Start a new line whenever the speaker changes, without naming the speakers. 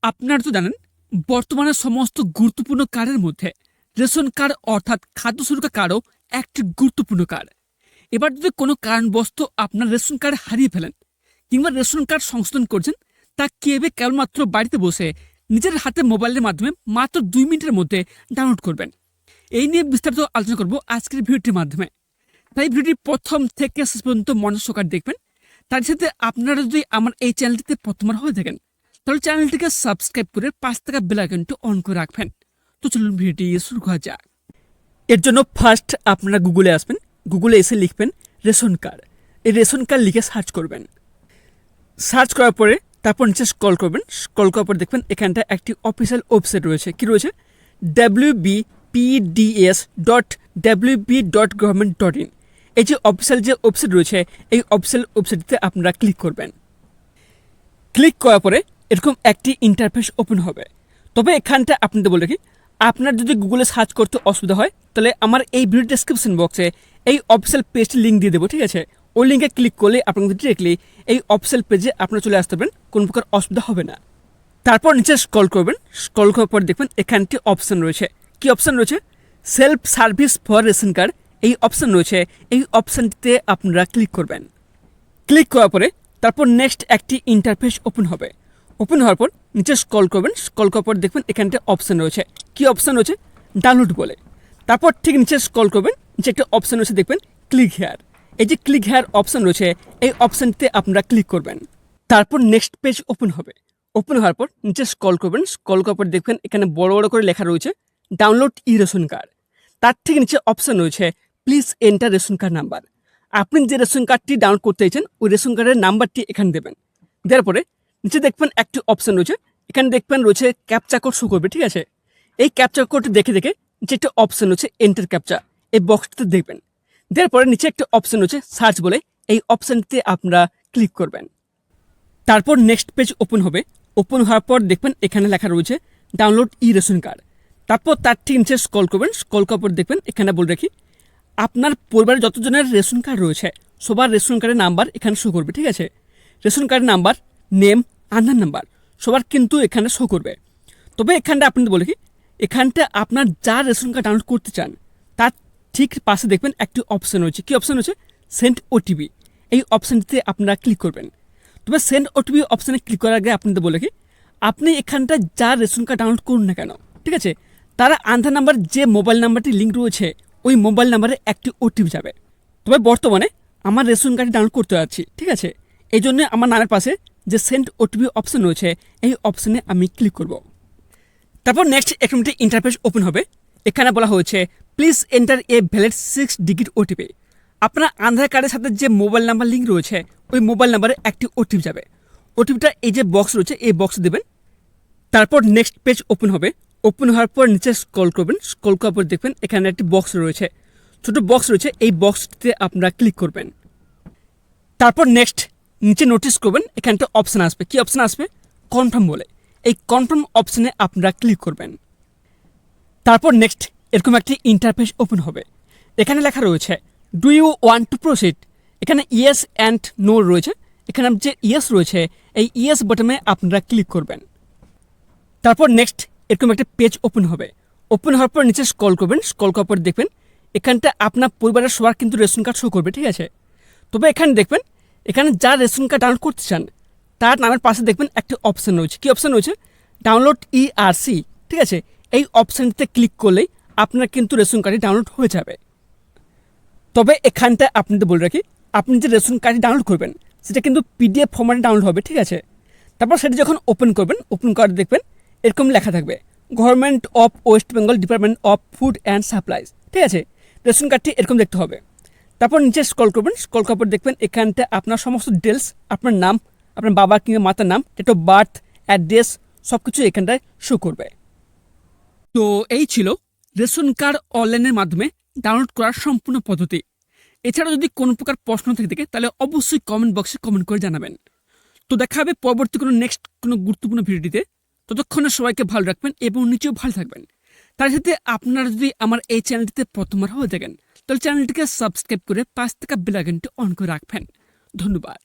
আপনারা তো জানেন বর্তমানে সমস্ত গুরুত্বপূর্ণ কার্ডের মধ্যে রেশন কার্ড অর্থাৎ খাদ্য সুরক্ষা কার্ডও একটি গুরুত্বপূর্ণ কার্ড। এবার যদি কোনো কারণবশত আপনার রেশন কার্ড হারিয়ে ফেলেন কিংবা রেশন কার্ড সংশোধন করছেন, তা কিভাবে কেবলমাত্র বাড়িতে বসে নিজের হাতে মোবাইলের মাধ্যমে মাত্র 2 মিনিটের মধ্যে ডাউনলোড করবেন, এই নিয়ে বিস্তারিত আলোচনা করব আজকের ভিডিওটির মাধ্যমে। তাই ভিডিওটি প্রথম থেকে শেষ পর্যন্ত মনোযোগ সহকারে দেখবেন। তার সাথে আপনারা যদি আমার এই চ্যানেলটিতে প্রথমবার হয়ে থাকেন তাহলে চ্যানেলটিকে সাবস্ক্রাইব করে পাশ থাকা বেল আইকনটি অন করে রাখবেন। তো চলুন ভিডিওটি শুরু করা যাক। এর জন্য ফার্স্ট আপনারা গুগলে আসবেন, গুগলে এসে লিখবেন রেশন কার্ড। এই রেশন কার্ড লিখে সার্চ করবেন। সার্চ করার পরে তারপর নিচে স্ক্রল করবেন। স্ক্রল করার পর দেখবেন এখানটা একটি অফিসিয়াল ওয়েবসাইট রয়েছে। কি রয়েছে? wbpds.wb.government.in। এই যে অফিসিয়াল যে ওয়েবসাইট রয়েছে, এই অফিসিয়াল ওয়েবসাইটটিতে আপনারা ক্লিক করবেন। ক্লিক করার পরে এরকম একটি ইন্টারফেস ওপেন হবে। তবে এখানটা আপনাদের বলে কি, আপনার যদি গুগলে সার্চ করতে অসুবিধা হয় তাহলে আমার এই ভিডিও ডেসক্রিপশন বক্সে এই অফিসিয়াল পেজটি লিঙ্ক দিয়ে দেবো, ঠিক আছে? ওই লিঙ্কে ক্লিক করলে আপনাদের ডিরেক্টলি এই অফিসিয়াল পেজে আপনারা চলে আসতে পারেন, কোনো প্রকার অসুবিধা হবে না। তারপর নিচে স্ক্রল করবেন। স্ক্রল করার পর দেখবেন এখানটি অপশান রয়েছে। কি অপশান রয়েছে? Self service for ration card. এই অপশান রয়েছে, এই অপশানটিতে আপনারা ক্লিক করবেন। ক্লিক করার পরে তারপর নেক্সট একটি ইন্টারফেস ওপেন হবে। ওপেন হওয়ার পর নিচে স্ক্রল করবেন। স্ক্রল করার পর দেখবেন এখানটা অপশান রয়েছে। কি অপশান রয়েছে? ডাউনলোড বলে। তারপর ঠিক নিচে স্ক্রল করবেন, নিচে একটা অপশান রয়েছে দেখবেন ক্লিক হেয়ার। এই যে ক্লিক হেয়ার অপশান রয়েছে, এই অপশানটিতে আপনারা ক্লিক করবেন। তারপর নেক্সট পেজ ওপেন হবে। ওপেন হওয়ার পর নিচে স্ক্রল করবেন। স্ক্রল করার পর দেখবেন এখানে বড় বড় করে লেখা রয়েছে ডাউনলোড ই রেশন কার্ড। তার ঠিক নিচে অপশান রয়েছে please enter ration card number. আপনি যে রেশন কার্ডটি ডাউনলোড করতে চাইছেন ওই রেশন কার্ডের নাম্বারটি এখানে দেবেন। দেওয়ার পরে নিচে দেখবেন একটি অপশান রয়েছে, এখানে দেখবেন রয়েছে ক্যাপচা কোড শো করবে, ঠিক আছে? এই ক্যাপচা কোডটি দেখে নিচে একটা অপশান রয়েছে এন্টার ক্যাপচা, এই বক্সটিতে দেখবেন। দেওয়ার পরে নিচে একটা অপশান রয়েছে সার্চ বলে, এই অপশানটিতে আপনারা ক্লিক করবেন। তারপর নেক্সট পেজ ওপেন হবে। ওপেন হওয়ার পর দেখবেন এখানে লেখা রয়েছে ডাউনলোড ই রেশন কার্ড। তারপর তার ঠিক নিচে স্ক্রল করবেন। স্ক্রল করার পর দেখবেন এখানে বলে রাখি আপনার পরিবারের যতজনের রেশন কার্ড রয়েছে সবার রেশন কার্ডের নাম্বার এখানে শো করবে, ঠিক আছে? রেশন কার্ডের নাম্বার, নেম, আধার নাম্বার সবার কিন্তু এখানে শো করবে। তবে এখানটা আপনাদের বলে কি, এখানটা আপনার যা রেশন কার্ড ডাউনলোড করতে চান তার ঠিক পাশে দেখবেন একটি অপশান রয়েছে। কি অপশান রয়েছে? Send OTP. এই অপশানটিতে আপনারা ক্লিক করবেন। তবে সেন্ড ওটিপি অপশানে ক্লিক করার আগে আপনাদের বলে কি, আপনি এখানটা যা রেশন কার্ড ডাউনলোড করুন না কেন, ঠিক আছে, তারা আধার নাম্বার যে মোবাইল নাম্বারটি লিঙ্ক রয়েছে ওই মোবাইল নাম্বারে একটি ওটিপি যাবে। তবে বর্তমানে আমার রেশন কার্ড ডাউনলোড করতে যাচ্ছি, ঠিক আছে? এই জন্য আমার নামের পাশে যে সেন্ড ওটিপি অপশান রয়েছে এই অপশানে আমি ক্লিক করব। তারপর নেক্সট একটি ইন্টারফেস ওপেন হবে। এখানে বলা হয়েছে please enter a valid 6 digit OTP. আপনার আধার কার্ডের সাথে যে মোবাইল নাম্বার লিঙ্ক রয়েছে ওই মোবাইল নাম্বারে একটি ওটিপি যাবে। ওটিপিটা এই যে বক্স রয়েছে এই বক্সে দেবেন। তারপর নেক্সট পেজ ওপেন হবে। ওপেন হওয়ার পর নিচে স্ক্রল করবেন। স্ক্রল করার পর দেখবেন এখানে একটি বক্স রয়েছে, ছোট বক্স রয়েছে, এই বক্সটিতে আপনারা ক্লিক করবেন। তারপর নেক্সট নিচে নোটিস করবেন এখানটা অপশান আসবে। কি অপশান আসবে? কনফার্ম বলে। এই কনফার্ম অপশানে আপনারা ক্লিক করবেন। তারপর নেক্সট এরকম একটি ইন্টারফেস ওপেন হবে। এখানে লেখা রয়েছে do you want to proceed. এখানে ইয়েস অ্যান্ড নো রয়েছে। এখানে যে ইয়েস রয়েছে এই ইয়েস বাটনে আপনারা ক্লিক করবেন। তারপর নেক্সট এরকম একটা পেজ ওপেন হবে। ওপেন হওয়ার পর নিচে স্ক্রল করবেন। স্ক্রল করার পর দেখবেন এখানটা আপনার পরিবারের সবার কিন্তু রেশন কার্ড শো করবে, ঠিক আছে? তবে এখানে দেখবেন এখানে যা রেশন কার্ড ডাউনলোড করতে চান তার নামের পাশে দেখবেন একটা অপশান রয়েছে। কি অপশান রয়েছে? ডাউনলোড ইআরসি, ঠিক আছে? এই অপশানটিতে ক্লিক করলেই আপনার কিন্তু রেশন কার্ডটি ডাউনলোড হয়ে যাবে। তবে এখানটা আপনাদের বলে রাখি, আপনি যে রেশন কার্ডটি ডাউনলোড করবেন সেটা কিন্তু পিডিএফ ফরম্যাটে ডাউনলোড হবে, ঠিক আছে? তারপর সেটি যখন ওপেন করবেন, ওপেন করে দেখবেন এরকম লেখা থাকবে government of West Bengal department of food and supplies, ঠিক আছে? রেশন কার্ডটি এরকম দেখতে হবে। তারপর নিচে স্ক্রল করবেন। স্ক্রল করার পর দেখবেন এখানটা আপনার সমস্ত ডিটেলস, আপনার নাম, আপনার বাবা কিংবা মাতার নাম, ডেট অফ বার্থ, অ্যাড্রেস সব কিছু এখানটায় শো করবে। তো এই ছিল রেশন কার্ড অনলাইনের মাধ্যমে ডাউনলোড করার সম্পূর্ণ পদ্ধতি। এছাড়া যদি কোনো প্রকার প্রশ্ন থেকে থাকে তাহলে অবশ্যই কমেন্ট বক্সে কমেন্ট করে জানাবেন। তো দেখা হবে পরবর্তী কোনো নেক্সট কোনো গুরুত্বপূর্ণ ভিডিওটিতে। ততক্ষণে সবাইকে ভালো রাখবেন এবং নিচেও ভালো থাকবেন। তার সাথে আপনারা যদি আমার এই চ্যানেলটিতে প্রথমবার হয়ে থাকেন তাহলে চ্যানেলটিকে সাবস্ক্রাইব করে পাশ থাকা বেল আইকনটি অন করে রাখবেন। ধন্যবাদ।